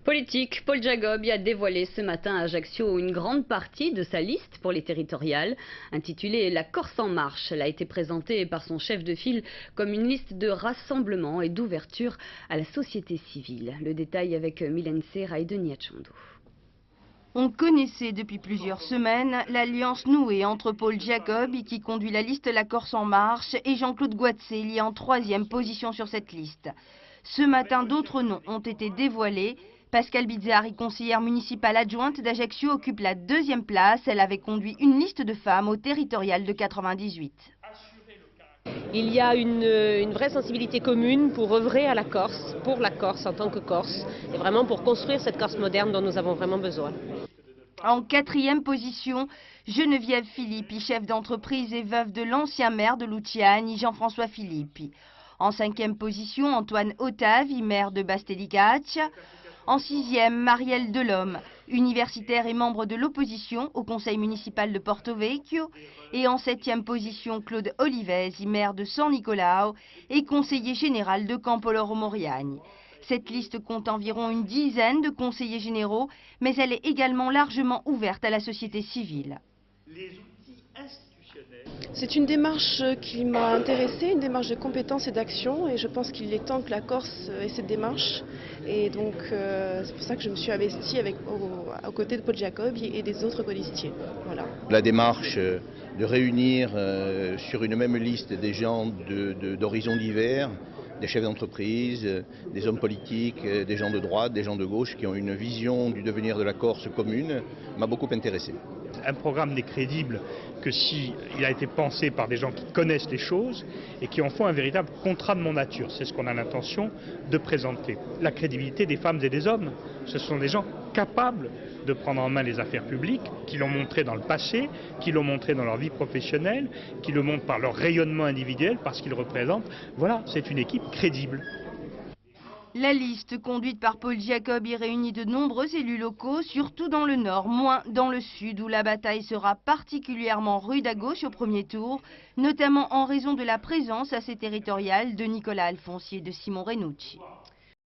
Politique, Paul Jacob a dévoilé ce matin à Ajaccio une grande partie de sa liste pour les territoriales. Intitulée La Corse en marche, elle a été présentée par son chef de file comme une liste de rassemblement et d'ouverture à la société civile. Le détail avec Mylène Serra et Denis Achando. On connaissait depuis plusieurs semaines l'alliance nouée entre Paul Jacob, qui conduit la liste La Corse en marche, et Jean-Claude Goatse, lié en 3e position sur cette liste. Ce matin, d'autres noms ont été dévoilés. Pascal Bizzari, conseillère municipale adjointe d'Ajaccio, occupe la 2e place. Elle avait conduit une liste de femmes au territorial de 98. Il y a une vraie sensibilité commune pour œuvrer à la Corse, pour la Corse en tant que Corse, et vraiment pour construire cette Corse moderne dont nous avons vraiment besoin. En 4e position, Geneviève Filippi, chef d'entreprise et veuve de l'ancien maire de Luciani, Jean-François Filippi. En 5e position, Antoine Ottavi, maire de Bastelicacia. En 6e, Marielle Delhomme, universitaire et membre de l'opposition au conseil municipal de Porto Vecchio. Et en 7e position, Claude Olivesi, maire de San Nicolao et conseiller général de Campoloro Moriani. Cette liste compte environ une dizaine de conseillers généraux, mais elle est également largement ouverte à la société civile. C'est une démarche qui m'a intéressée, une démarche de compétence et d'action, et je pense qu'il est temps que la Corse ait cette démarche. Et donc c'est pour ça que je me suis investie aux côtés de Paul Jacob et des autres colistiers. Voilà. La démarche de réunir sur une même liste des gens d'horizons divers, des chefs d'entreprise, des hommes politiques, des gens de droite, des gens de gauche qui ont une vision du devenir de la Corse commune, m'a beaucoup intéressé. Un programme n'est crédible que s'il a été pensé par des gens qui connaissent les choses et qui en font un véritable contrat de mandature. C'est ce qu'on a l'intention de présenter. La crédibilité des femmes et des hommes, ce sont des gens capables de prendre en main les affaires publiques, qui l'ont montré dans le passé, qui l'ont montré dans leur vie professionnelle, qui le montrent par leur rayonnement individuel, parce qu'ils représentent. Voilà, c'est une équipe crédible. La liste conduite par Paul Jacob y réunit de nombreux élus locaux, surtout dans le nord, moins dans le sud, où la bataille sera particulièrement rude à gauche au premier tour, notamment en raison de la présence assez territoriale de Nicolas Alfonsi et de Simon Renucci.